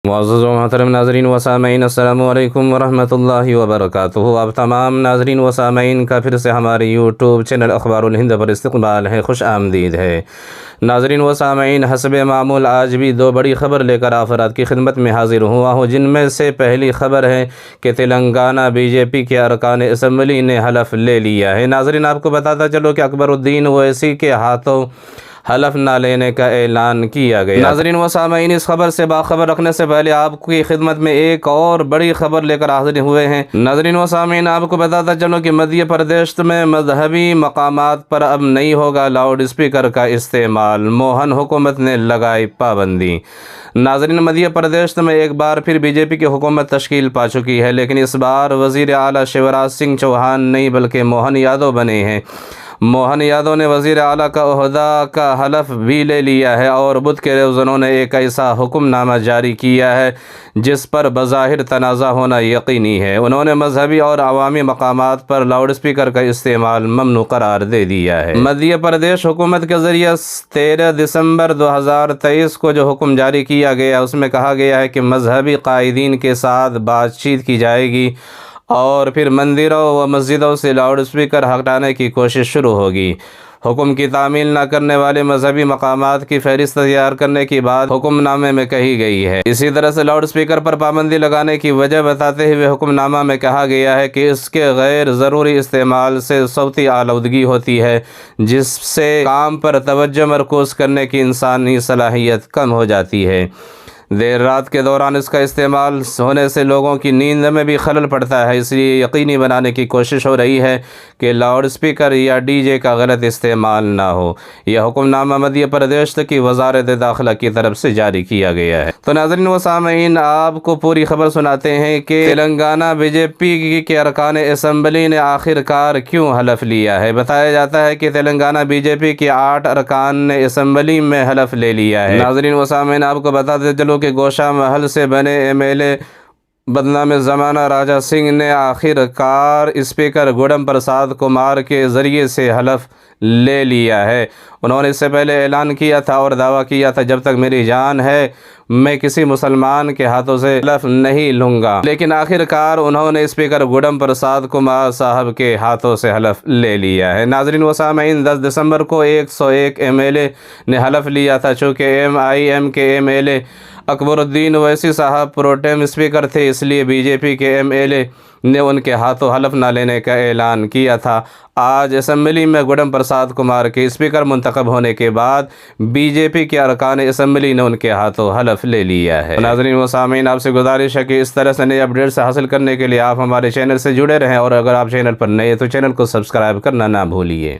معزز و محترم ناظرین و سامعین، السلام علیکم ورحمۃ اللہ وبرکاتہ۔ اب تمام ناظرین و سامعین کا پھر سے ہمارے یوٹیوب چینل اخبار الہند پر استقبال ہے، خوش آمدید ہے۔ ناظرین و سامعین، حسب معمول آج بھی دو بڑی خبر لے کر افراد کی خدمت میں حاضر ہوا ہوں، جن میں سے پہلی خبر ہے کہ تلنگانہ بی جے پی کے ارکان اسمبلی نے حلف لے لیا ہے۔ ناظرین، آپ کو بتاتا چلو کہ اکبر الدین اویسی کے ہاتھوں حلف نہ لینے کا اعلان کیا گیا۔ ناظرین و سامعین، اس خبر سے باخبر رکھنے سے پہلے آپ کی خدمت میں ایک اور بڑی خبر لے کر حاضر ہوئے ہیں۔ ناظرین و سامعین، آپ کو بتاتا چلوں کہ مدھیہ پردیش میں مذہبی مقامات پر اب نہیں ہوگا لاؤڈ اسپیکر کا استعمال، موہن حکومت نے لگائی پابندی۔ ناظرین، مدھیہ پردیش میں ایک بار پھر بی جے پی کی حکومت تشکیل پا چکی ہے، لیکن اس بار وزیر اعلیٰ شیوراج سنگھ چوہان نہیں بلکہ موہن یادو بنے ہیں۔ موہن یادو نے وزیر اعلیٰ کا عہدہ کا حلف بھی لے لیا ہے اور بدھ کے روز انہوں نے ایک ایسا حکم نامہ جاری کیا ہے جس پر بظاہر تنازع ہونا یقینی ہے۔ انہوں نے مذہبی اور عوامی مقامات پر لاؤڈ اسپیکر کا استعمال ممنوع قرار دے دیا ہے۔ مدھیہ پردیش حکومت کے ذریعے 13 دسمبر 2023 کو جو حکم جاری کیا گیا، اس میں کہا گیا ہے کہ مذہبی قائدین کے ساتھ بات چیت کی جائے گی اور پھر مندروں و مسجدوں سے لاؤڈ اسپیکر ہٹانے کی کوشش شروع ہوگی۔ حکم کی تعمیل نہ کرنے والے مذہبی مقامات کی فہرست تیار کرنے کی بات حکم نامے میں کہی گئی ہے۔ اسی طرح سے لاؤڈ اسپیکر پر پابندی لگانے کی وجہ بتاتے ہوئے حکم نامہ میں کہا گیا ہے کہ اس کے غیر ضروری استعمال سے صوتی آلودگی ہوتی ہے، جس سے کام پر توجہ مرکوز کرنے کی انسانی صلاحیت کم ہو جاتی ہے۔ دیر رات کے دوران اس کا استعمال ہونے سے لوگوں کی نیند میں بھی خلل پڑتا ہے، اس لیے یقینی بنانے کی کوشش ہو رہی ہے کہ لاؤڈ اسپیکر یا ڈی جے کا غلط استعمال نہ ہو۔ یہ حکم نامہ مدھیہ پردیش کی وزارت داخلہ کی طرف سے جاری کیا گیا ہے۔ تو ناظرین و سامعین، آپ کو پوری خبر سناتے ہیں کہ تلنگانہ بی جے پی کے ارکان اسمبلی نے آخر کار کیوں حلف لیا ہے۔ بتایا جاتا ہے کہ تلنگانہ بی جے پی کے 8 ارکان نے اسمبلی میں حلف لے لیا ہے۔ ناظرین و سامعین، آپ کو بتاتے چلو کہ گوشا محل سے بنے ایم ایل اے بدنام زمانہ راجہ سنگھ نے آخر کار اسپیکر گوڑم پرساد کمار کے ذریعے سے حلف لے لیا ہے۔ انہوں نے اس سے پہلے اعلان کیا تھا اور دعویٰ کیا تھا، جب تک میری جان ہے میں کسی مسلمان کے ہاتھوں سے حلف نہیں لوں گا، لیکن آخر کار انہوں نے اسپیکر گوڑم پرساد کمار صاحب کے ہاتھوں سے حلف لے لیا ہے۔ ناظرین و سامعین، 10 دسمبر کو 101 ایم ایل اے نے حلف لیا تھا۔ چونکہ ایم آئی ایم کے ایم ایل اے اکبر الدین اویسی صاحب پروٹیم اسپیکر تھے، اس لیے بی جے پی کے ایم ایل اے نے ان کے ہاتھوں حلف نہ لینے کا اعلان کیا تھا۔ آج اسمبلی میں گوڑم پرساد کمار کے اسپیکر منتخب ہونے کے بعد بی جے پی کے ارکان اسمبلی نے ان کے ہاتھوں حلف لے لیا ہے۔ ناظرین و سامعین، آپ سے گزارش ہے کہ اس طرح سے نئے اپڈیٹس حاصل کرنے کے لیے آپ ہمارے چینل سے جڑے رہیں، اور اگر آپ چینل پر نئے ہیں تو چینل کو سبسکرائب کرنا نہ بھولیے۔